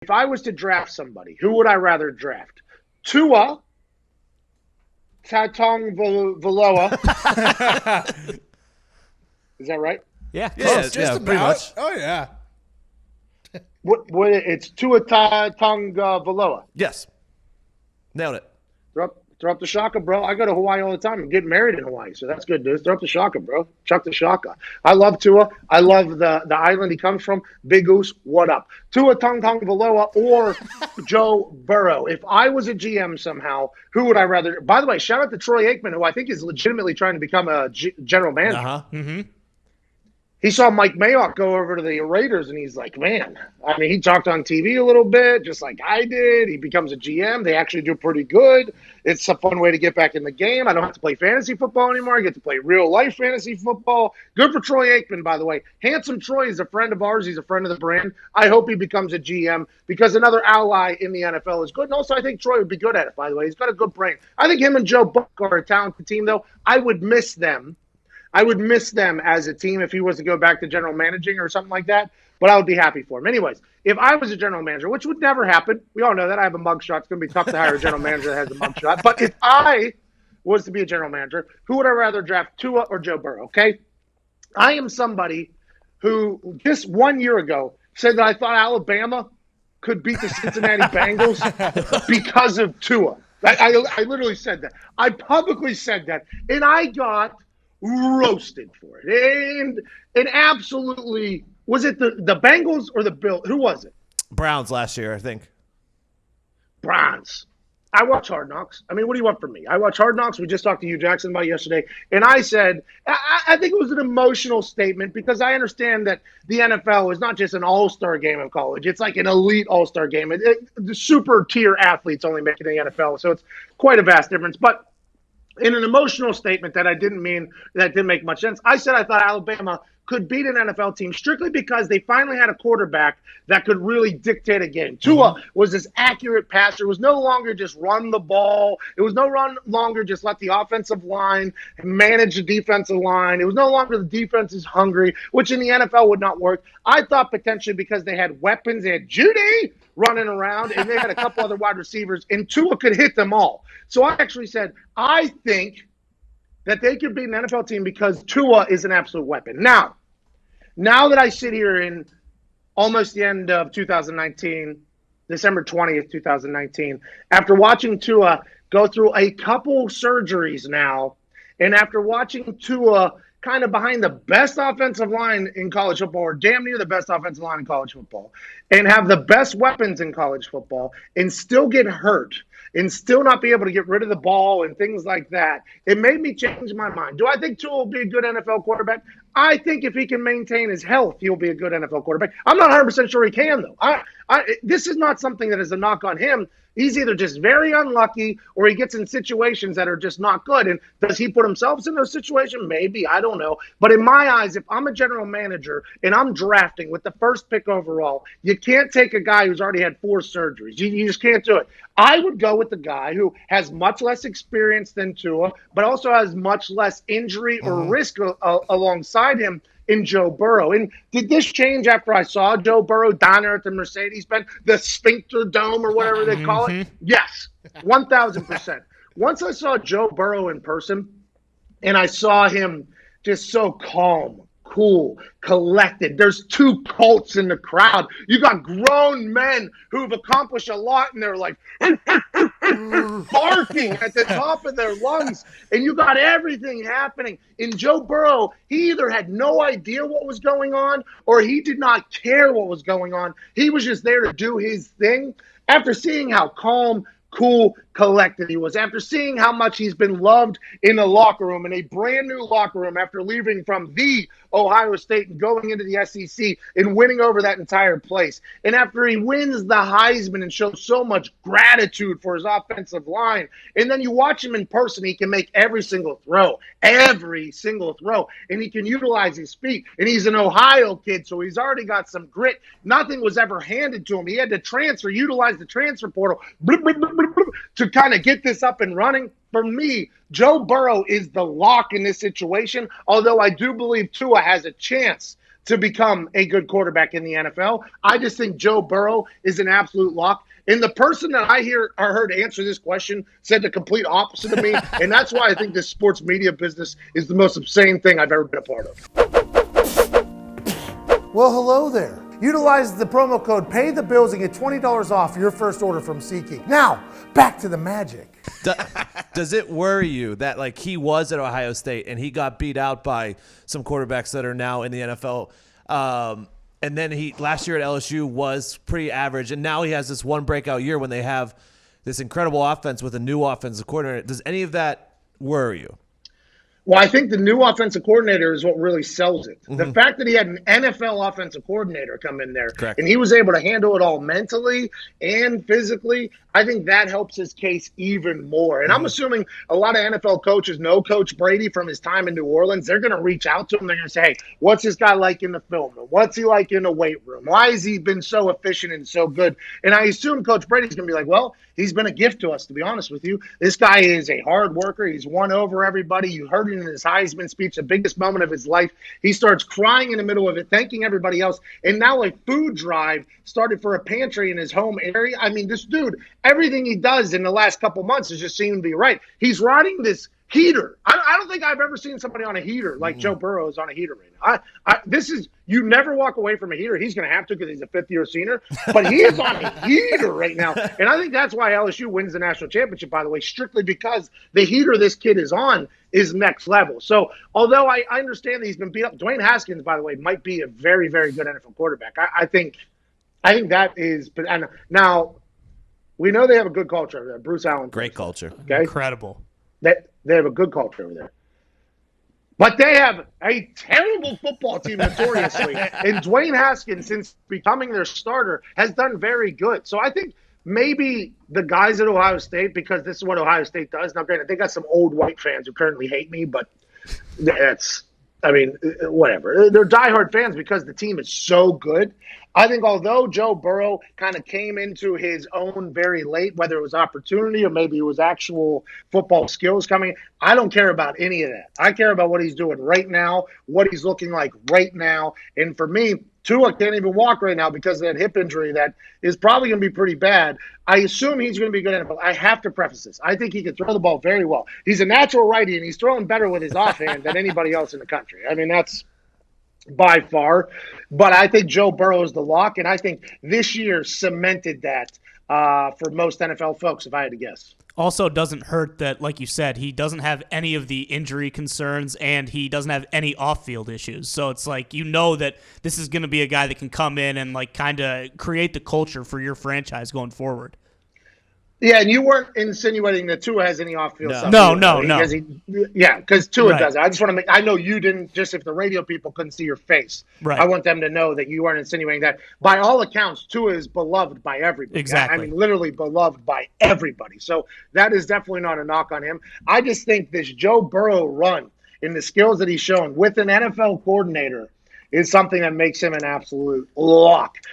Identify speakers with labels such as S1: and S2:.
S1: if I was to draft somebody, who would I rather draft? Tua Tagovailoa. Is that right?
S2: Yeah,
S3: Yeah,
S2: close.
S3: just
S2: Pretty
S3: about.
S2: much.
S3: Oh, yeah.
S1: What it's Tua Tagovailoa.
S2: Yes. Nailed it.
S1: Throw up the shaka, bro. I go to Hawaii all the time. I'm getting married in Hawaii, so that's good news. Throw up the shaka, bro. Chuck the shaka. I love Tua. I love the island he comes from. Big Goose, what up? Tua Tagovailoa or Joe Burrow. If I was a GM somehow, who would I rather? By the way, shout out to Troy Aikman, who I think is legitimately trying to become a general manager.
S2: Uh-huh. Mm-hmm.
S1: He saw Mike Mayock go over to the Raiders, and he's like, man, I mean, he talked on TV a little bit, just like I did. He becomes a GM. They actually do pretty good. It's a fun way to get back in the game. I don't have to play fantasy football anymore. I get to play real-life fantasy football. Good for Troy Aikman, by the way. Handsome Troy is a friend of ours. He's a friend of the brand. I hope he becomes a GM because another ally in the NFL is good. And also, I think Troy would be good at it, by the way. He's got a good brain. I think him and Joe Buck are a talented team, though. I would miss them. I would miss them as a team if he was to go back to general managing or something like that, but I would be happy for him. Anyways, if I was a general manager, which would never happen, we all know that I have a mugshot. It's going to be tough to hire a general manager that has a mugshot. But if I was to be a general manager, who would I rather draft, Tua or Joe Burrow? Okay, I am somebody who just 1 year ago said that I thought Alabama could beat the Cincinnati Bengals because of Tua. I literally said that. I publicly said that, and I got roasted for it. And absolutely, was it the Bengals or the Bills? Who was it?
S2: Browns last year, I think.
S1: Browns. I watch Hard Knocks. I mean, what do you want from me? I watch Hard Knocks. We just talked to Hugh Jackson about yesterday. And I said, I think it was an emotional statement because I understand that the NFL is not just an all-star game of college. It's like an elite all-star game. The super tier athletes only make it in the NFL. So it's quite a vast difference. But in an emotional statement that didn't make much sense, I said I thought Alabama could beat an NFL team strictly because they finally had a quarterback that could really dictate a game. Tua was this accurate passer. It was no longer just run the ball. It was no longer just let the offensive line manage the defensive line. It was no longer the defense is hungry, which in the NFL would not work. I thought potentially because they had weapons. They had Judy running around, and they had a couple other wide receivers, and Tua could hit them all. So I actually said, I think that they could beat an NFL team because Tua is an absolute weapon. Now that I sit here in almost the end of 2019, December 20th, 2019, after watching Tua go through a couple surgeries now, and after watching Tua kind of behind the best offensive line in college football, or damn near the best offensive line in college football, and have the best weapons in college football, and still get hurt, and still not be able to get rid of the ball and things like that, it made me change my mind. Do I think Tua will be a good NFL quarterback? I think if he can maintain his health, he'll be a good NFL quarterback. I'm not 100% sure he can, though. This is not something that is a knock on him. He's either just very unlucky or he gets in situations that are just not good. And does he put himself in those situations? Maybe. I don't know. But in my eyes, if I'm a general manager and I'm drafting with the first pick overall, you can't take a guy who's already had 4 surgeries. You just can't do it. I would go with the guy who has much less experience than Tua, but also has much less injury or risk alongside him in Joe Burrow. And did this change after I saw Joe Burrow down there at the Mercedes-Benz, the Sphincter Dome or whatever they call it? Yes, 1,000%. Once I saw Joe Burrow in person and I saw him just so calm, cool, collected. There's 2 Colts in the crowd. You got grown men who've accomplished a lot and they're like barking at the top of their lungs, and you got everything happening. In Joe Burrow, he either had no idea what was going on or he did not care what was going on. He was just there to do his thing. After seeing how calm, cool, collected he was, after seeing how much he's been loved in the locker room, in a brand new locker room after leaving from the Ohio State and going into the SEC and winning over that entire place, and after he wins the Heisman and shows so much gratitude for his offensive line, and then you watch him in person, he can make every single throw, and he can utilize his feet, and he's an Ohio kid, so he's already got some grit. Nothing was ever handed to him. He had to utilize the transfer portal to kind of get this up and running. For me, Joe Burrow is the lock in this situation, although I do believe Tua has a chance to become a good quarterback in the NFL. I just think Joe Burrow is an absolute lock. And the person that I heard answer this question said the complete opposite of me. And that's why I think this sports media business is the most insane thing I've ever been a part of.
S3: Well, hello there. Utilize the promo code Pay the Bills and get $20 off your first order from SeatGeek. Now, back to the magic.
S2: Does it worry you that like he was at Ohio State and he got beat out by some quarterbacks that are now in the NFL? And then he last year at LSU was pretty average, and now he has this one breakout year when they have this incredible offense with a new offensive coordinator. Does any of that worry you?
S1: Well, I think the new offensive coordinator is what really sells it. Mm-hmm. The fact that he had an NFL offensive coordinator come in there,
S2: correct,
S1: and he was able to handle it all mentally and physically, I think that helps his case even more. And I'm assuming a lot of NFL coaches know Coach Brady from his time in New Orleans. They're going to reach out to him. They're going to say, hey, what's this guy like in the film? What's he like in the weight room? Why has he been so efficient and so good? And I assume Coach Brady's going to be like, well, he's been a gift to us, to be honest with you. This guy is a hard worker. He's won over everybody. You heard it in his Heisman speech, the biggest moment of his life. He starts crying in the middle of it, thanking everybody else. And now a food drive started for a pantry in his home area. I mean, this dude, everything he does in the last couple months has just seemed to be right. He's riding this heater. I don't think I've ever seen somebody on a heater like Joe Burrow is on a heater right now. This is, you never walk away from a heater. He's going to have to because he's a fifth-year senior, but he is on a heater right now. And I think that's why LSU wins the national championship, by the way, strictly because the heater this kid is on is next level. So although I understand that he's been beat up, Dwayne Haskins, by the way, might be a very, very good NFL quarterback. I think that is – and now we know they have a good culture over there. Bruce Allen.
S2: Great culture.
S4: Okay? Incredible.
S1: They have a good culture over there. But they have a terrible football team notoriously. And Dwayne Haskins, since becoming their starter, has done very good. So I think maybe the guys at Ohio State, because this is what Ohio State does. Now, granted, they got some old white fans who currently hate me, but that's – I mean, whatever. They're diehard fans because the team is so good. I think although Joe Burrow kind of came into his own very late, whether it was opportunity or maybe it was actual football skills coming, I don't care about any of that. I care about what he's doing right now, what he's looking like right now. And for me, Tua can't even walk right now because of that hip injury that is probably going to be pretty bad. I assume he's going to be good at it, but I have to preface this. I think he can throw the ball very well. He's a natural righty, and he's throwing better with his offhand than anybody else in the country. I mean, that's by far. But I think Joe Burrow is the lock, and I think this year cemented that for most NFL folks, if I had to guess.
S4: Also, doesn't hurt that, like you said, he doesn't have any of the injury concerns and he doesn't have any off-field issues. So it's like, you know that this is going to be a guy that can come in and like kind of create the culture for your franchise going forward.
S1: Yeah, and you weren't insinuating that Tua has any off-field stuff.
S4: No.
S1: Because Tua
S4: Right.
S1: does. I just want to make – I know you didn't, just if the radio people couldn't see your face.
S4: Right.
S1: I want them to know that you weren't insinuating that. By all accounts, Tua is beloved by everybody.
S4: Exactly.
S1: I mean, literally beloved by everybody. So that is definitely not a knock on him. I just think this Joe Burrow run and the skills that he's shown with an NFL coordinator is something that makes him an absolute lock.